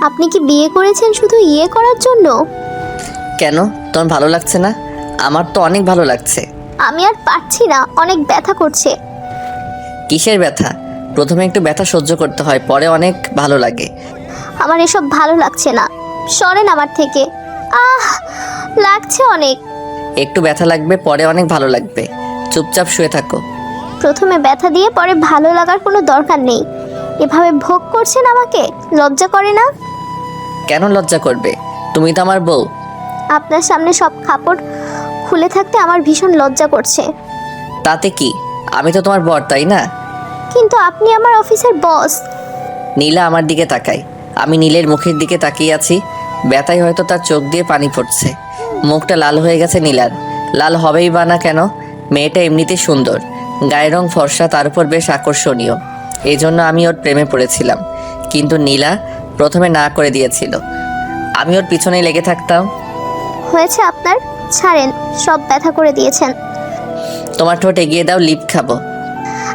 আপনি কি বিয়ে করেছেন শুধু ইয়ে করার জন্য? কেন, তোমার ভালো লাগছে না? আমার তো অনেক ভালো লাগছে। আমি আর পারছি না, অনেক ব্যথা করছে। কিসের ব্যথা? প্রথমে একটু ব্যথা সহ্য করতে হয়, পরে অনেক ভালো লাগে। আমার এসব ভালো লাগছে না, সরেন আমার থেকে। আহ, লাগছে অনেক। একটু ব্যথা লাগবে, পরে অনেক ভালো লাগবে। চুপচাপ শুয়ে থাকো। প্রথমে ব্যথা দিয়ে পরে ভালো লাগার কোনো দরকার নেই। এভাবে ভোগ করছেন আমাকে, লজ্জা করে না? কেন লজ্জা করবে? তুমি তো আমার বউ। আপনার সামনে সব কাপড় খুলে থাকতে আমার ভীষণ লজ্জা করছে। তাতে কি? আমি তো তোমার বর, তাই না? কিন্তু আপনি আমার অফিসের বস। নীলা আমার দিকে তাকায়। আমি নীলের মুখের দিকে তাকিয়ে আছি। ব্যথায় হয়তো তার চোখ দিয়ে পানি পড়ছে। মুখটা লাল হয়ে গেছে নীলার। লাল হবেই বা না কেন, মেয়েটা এমনিতে সুন্দর, গায়ের রং ফর্সা, তার উপর বেশ আকর্ষণীয়। এই জন্য আমি ওর প্রেমে পড়েছিলাম। কিন্তু নীলা প্রথমে না করে দিয়েছিল। আমি ওর পিছনেই লেগে থাকতাম। হয়েছে আপনার, ছাড়েন, সব ব্যথা করে দিয়েছেন। তোমার ঠোঁট এগিয়ে দাও, লিপ খাবো।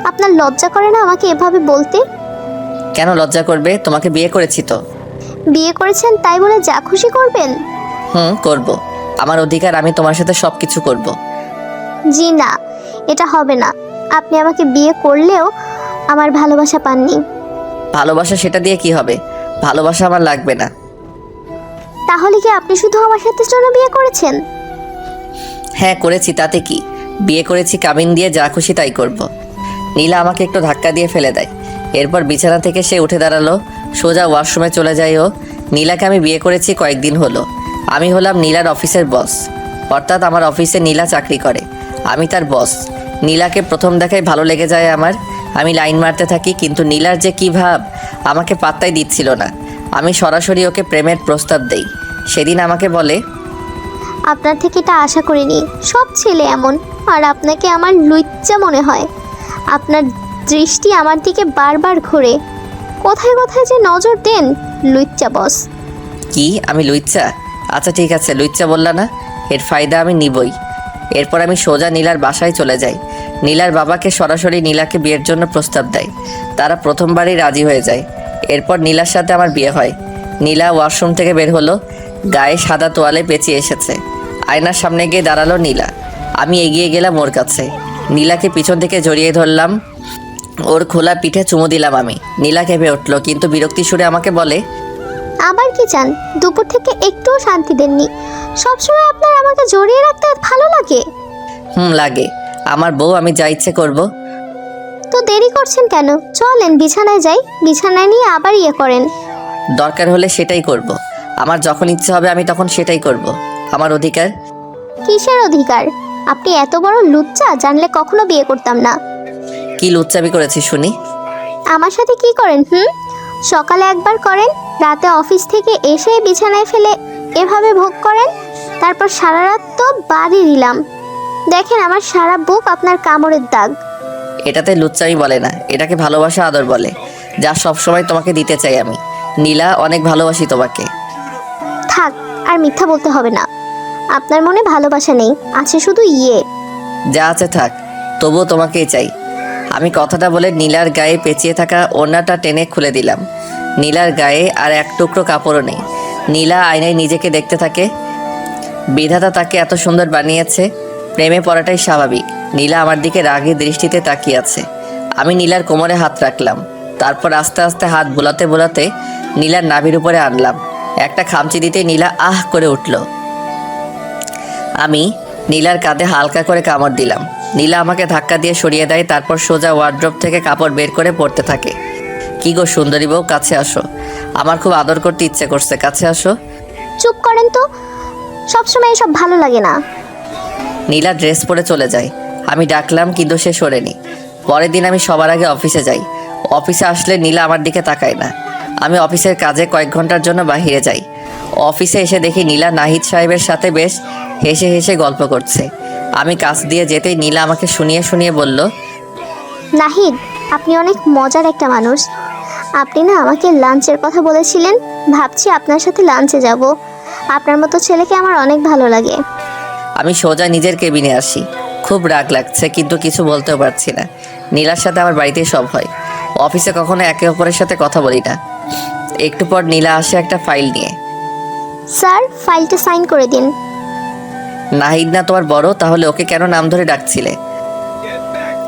আপনার লজ্জা করে না আমাকে এভাবে বলতে? কেন লজ্জা করবে? তোমাকে বিয়ে করেছি তো। বিয়ে করেছেন তাই বলে যা খুশি করবেন? করব। আমার অধিকার, আমি তোমার সাথে সব কিছু করব। জি না, এটা হবে না। আপনি আমাকে বিয়ে করলেও আমার ভালোবাসা পাননি। ভালোবাসা, সেটা দিয়ে কি হবে? ভালোবাসা আমার লাগবে না। তাহলে কি আপনি শুধু আমার সাথে জন্য বিয়ে করেছেন? হ্যাঁ করেছি, তাতে কি? বিয়ে করেছি কাবিন দিয়ে, যা খুশি তাই করব। নীলা আমাকে একটু ধাক্কা দিয়ে ফেলে দেয়। এরপর বিছানা থেকে সে উঠে দাঁড়ালো, সোজা ওয়াশরুমে চলে যায় ও। নীলাকে আমি বিয়ে করেছি কয়েকদিন হলো। আমি হলাম নীলার অফিসের বস, অর্থাৎ আমার অফিসে নীলা চাকরি করে, আমি তার বস। নীলাকে প্রথম দেখায় ভালো লেগে যায় আমার। আমি লাইন মারতে থাকি, কিন্তু নীলার যে কী ভাব, আমাকে পাত্তাই দিচ্ছিল না। আমি সরাসরি ওকে প্রেমের প্রস্তাব দেই। সেদিন আমাকে বলে, আপনার থেকে এটা আশা করিনি। সব ছেলে এমন, আর আপনাকে আমার লুচ্চা মনে হয়। আপনার দৃষ্টি আমার দিকে বারবার ঘোরে। কোথায় কোথায় যে নজর দেন, লুচ্চা বস। কি আমি লুইচ্চা? আচ্ছা ঠিক আছে, লুইচ্চা বললা না, এর ফায়দা আমি নিবই। এরপর আমি সোজা নীলার বাসায় চলে যাই। নীলার বাবাকে সরাসরি নীলাকে বিয়ের জন্য প্রস্তাব দেয়। তারা প্রথমবারই রাজি হয়ে যায়। এরপর নীলার সাথে আমার বিয়ে হয়। নীলা ওয়াশরুম থেকে বের হলো, গায়ে সাদা তোয়ালে পেঁচিয়ে এসেছে। আয়নার সামনে গিয়ে দাঁড়ালো নীলা। আমি এগিয়ে গেলাম ওর কাছে, নীলাকে পিছন থেকে জড়িয়ে ধরলাম। ওর খোলা পিঠে চুমু দিলাম আমি। নীলা কেঁপে উঠলো, কিন্তু বিরক্তি সুরে আমাকে বলে, আবার কি চান? দুপুর থেকে একটুও শান্তি দেননি। সবসময় আপনার আমাকে জড়িয়ে রাখতে ভালো লাগে। লাগে। আমার বউ, আমি যা ইচ্ছে করব। তো দেরি করছেন কেন? চলেন বিছানায় যাই, বিছানায় নিয়ে আবার ইয়ে করেন। দরকার হলে সেটাই করব। আমার যখন ইচ্ছে হবে আমি তখন সেটাই করব। আমার অধিকার। কিসের অধিকার? আপনি এত বড় লুচ্চা, জানলে কখনো বিয়ে করতাম না। কি লুচ্চামি করেছি শুনি? আমার সাথে কি করেন? সকালে একবার করেন, রাতে অফিস থেকে এসে বিছানায় ফেলে এভাবে ভোগ করেন। তারপর সারা রাত তো বাদই দিলাম। দেখেন আমার সারা বুক আপনার কামড়ের দাগ। এটাতে লুচ্চামি বলে না, এটাকে ভালোবাসা, আদর বলে, যা সব সময় তোমাকে দিতে চাই আমি। নীলা, অনেক ভালোবাসি তোমাকে। থাক, আর মিথ্যা বলতে হবে না। আপনার মনে ভালোবাসা নেই, আছে শুধু ইয়ে। যা আছে থাক, তবুও তোমাকেই চাই। আমি কথাটা বলে নীলার গায়ে পেঁচিয়ে থাকা ওড়নাটা টেনে খুলে দিলাম। নীলার গায়ে আর এক টুকরো কাপড়ও নেই। নীলা আয়নায় নিজেকে দেখতে থাকে। বিধাতা তাকে এত সুন্দর বানিয়েছে, প্রেমে পড়াটাই স্বাভাবিক। নীলা আমার দিকে রাগী দৃষ্টিতে তাকিয়ে আছে। আমি নীলার কোমরে হাত রাখলাম, তারপর আস্তে আস্তে হাত বোলাতে বোলাতে নীলার নাভির উপরে আনলাম। একটা খামচি দিতে নীলা আহ করে উঠল। আমি নীলার কাঁধে হালকা করে কামড় দিলাম। নীলা আমাকে ধাক্কা দিয়ে সরিয়ে দেয়, তারপর সোজা ওয়ার্ড্রোব থেকে কাপড় বের করে পরতে থাকে। কি গো সুন্দরী বউ, কাছে আসো, আমার খুব আদর করতে ইচ্ছে করছে, কাছে আসো। চুপ করেন তো, সবসময় এসব ভালো লাগে না। নীলা ড্রেস পরে চলে যায়। আমি ডাকলাম, কিন্তু সে সরেনি। পরের দিন আমি সবার আগে অফিসে যাই। অফিসে আসলে নীলা আমার দিকে তাকায় না। আমি অফিসের কাজে কয়েক ঘন্টার জন্য বাহিরে যাই। অফিসে এসে দেখি নীলা নাহিদ সাহেবের সাথে বেশ হেসে হেসে গল্প করছে। আমি কাছ দিয়ে যেতেই নীলা আমাকে শুনিয়ে শুনিয়ে বলল, নাহিদ, আপনি অনেক মজার একটা মানুষ। আপনি না আমাকে লাঞ্চের কথা বলেছিলেন, ভাবছি আপনার সাথে লাঞ্চে যাব। আপনার মতো ছেলেকে আমার অনেক ভালো লাগে। আমি সোজা নিজের কেবিনে আসি। খুব রাগ লাগছে, কিন্তু কিছু বলতেও পারছি না। নীলার সাথে আমার বাড়িতেই সব হয়। অফিসে কখনো একে অপরের সাথে কথা বলি না। একটু পর নীলা আসে একটা ফাইল নিয়ে। স্যার ফাইলটা সাইন করে দিন। নাহিদ না তোমার বড়, তাহলে ওকে কেন নাম ধরে ডাকছিলে?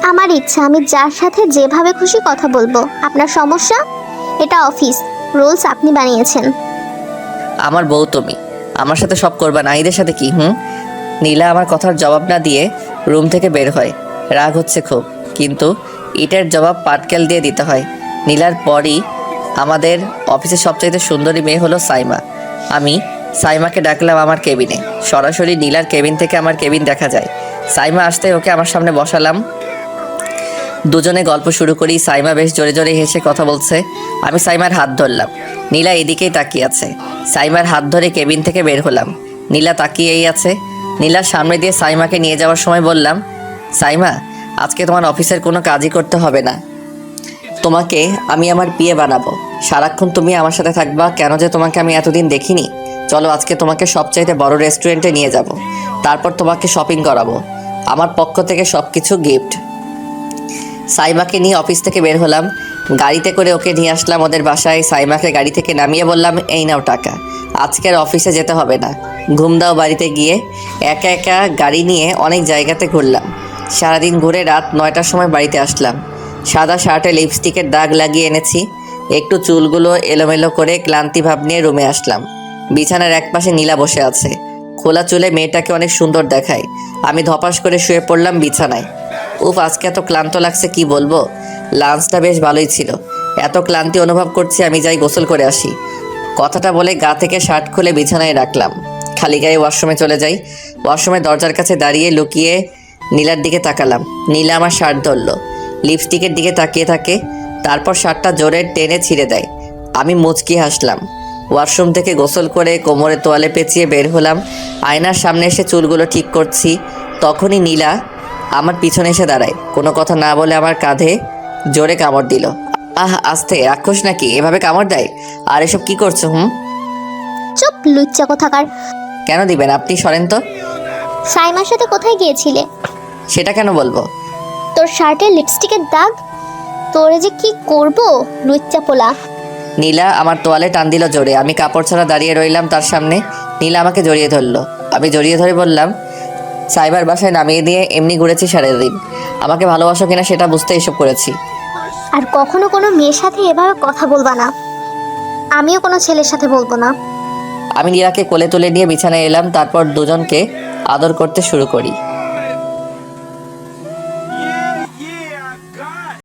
আমার ইচ্ছা, আমি যার সাথে যেভাবে খুশি কথা বলবো। আপনার সমস্যা? এটা অফিস, রুলস আপনি বানিয়েছেন। আমার বউ তুমি, আমার সাথে সব করবা, নাহিদের সাথে কি? নীলা আমার কথার জবাব না দিয়ে রুম থেকে বের হয়। রাগ হচ্ছে খুব, কিন্তু এটার জবাব পাটকেল দিয়ে দিতে হয়। নীলার পরই আমাদের অফিসের সবচাইতে সুন্দরী মেয়ে হলো সাইমা। আমি সাইমাকে ডাকলাম আমার কেবিনে। সরাসরি নীলার কেবিন থেকে আমার কেবিন দেখা যায়। সাইমা আসতে ওকে আমার সামনে বসালাম। দুজনে গল্প শুরু করি। সাইমা বেশ জোরে জোরে হেসে কথা বলছে। আমি সাইমার হাত ধরলাম। নীলা এদিকেই তাকিয়ে আছে। সাইমার হাত ধরে কেবিন থেকে বের হলাম। নীলা তাকিয়েই আছে। নীলার সামনে দিয়ে সাইমাকে নিয়ে যাওয়ার সময় বললাম, সাইমা, আজকে তোমার অফিসের কোনো কাজই করতে হবে না। তোমাকে আমি আমার বিয়ে বানাবো। সারাক্ষণ তুমি আমার সাথে থাকবা। কেন যে তোমাকে আমি এতদিন দেখিনি। চলো আজকে তোমাকে সবচাইতে বড় রেস্টুরেন্টে নিয়ে যাব। তারপর তোমাকে শপিং করাবো। আমার পক্ষ থেকে সব কিছু গিফট। সাইমাকে নিয়ে অফিস থেকে বের হলাম। গাড়িতে করে ওকে নিয়ে আসলাম ওদের বাসায়। সাইমাকে গাড়ি থেকে নামিয়ে বললাম, এই নাও টাকা, আজকের অফিসে যেতে হবে না, ঘুম দাও বাড়িতে গিয়ে। একা একা গাড়ি নিয়ে অনেক জায়গাতে ঘুরলাম। সারাদিন ঘুরে রাত 9টার সময় বাড়িতে আসলাম। সাদা শার্টে লিপস্টিকের দাগ লাগিয়ে এনেছি। একটু চুলগুলো এলোমেলো করে ক্লান্তি ভাব নিয়ে রুমে আসলাম। বিছানার একপাশে নীলা বসে আছে। খোলা চুলে মেয়েটাকে অনেক সুন্দর দেখায়। আমি ধপাস করে শুয়ে পড়লাম বিছানায়। উফ, আজকে এত ক্লান্ত লাগছে কি বলবো। লাঞ্চটা বেশ ভালোই ছিল। এত ক্লান্তি অনুভব করছি, আমি যাই গোসল করে আসি। কথাটা বলে গা থেকে শার্ট খুলে বিছানায় রাখলাম। খালি গায়ে ওয়াশরুমে চলে যাই। ওয়াশরুমে দরজার কাছে দাঁড়িয়ে লুকিয়ে নীলার দিকে তাকালাম। নীলা আমার শার্ট ধরলো, লিপস্টিকের দিকে তাকিয়ে থাকে, তারপর শার্টটা জোরে টেনে ছিঁড়ে দেয়। আমি মুচকি হাসলাম। ওয়াশরুম থেকে গোসল করে কোমরে তোয়ালে পেঁচিয়ে বের হলাম। আয়নার সামনে এসে চুলগুলো ঠিক করছি। তখনই নীলা আমার পিছনে এসে দাঁড়ায়। কোনো কথা না বলে আমার কাঁধে জোরে কামড় দিল। আস্তে, রাক্ষস নাকি এভাবে কামড় দেয়? আর এসব কি করছো? চুপ, লুচ্চা কোথাকার। কেন দিবেন? আপনি সরেন তো। সাইমার সাথে কোথায় গিয়েছিলে? সেটা কেন বলবো? তোর শার্টে লিপস্টিকের দাগ, তোরে যে কি করব, লুচ্চা পোলা। নীলা আমার তোয়ালে টান দিল জোরে। আমি কাপড় ছাড়া দাঁড়িয়ে রইলাম তার সামনে। নীলা আমাকে জড়িয়ে ধরলো। আমি জড়িয়ে ধরে বললাম, সাইবার বাসায় নামিয়ে দিয়ে এমনি ঘুরেছি সারাদিন। আমাকে ভালোবাসো কিনা সেটা বুঝতে এসব করেছি। আর কখনো কোনো মেয়ের সাথে এভাবে কথা বলবা না। আমিও কোনো ছেলের সাথে বলবো না। আমি নীলাকে কোলে তুলে নিয়ে বিছানায় এলাম। তারপর দুজনকে আদর করতে শুরু করি।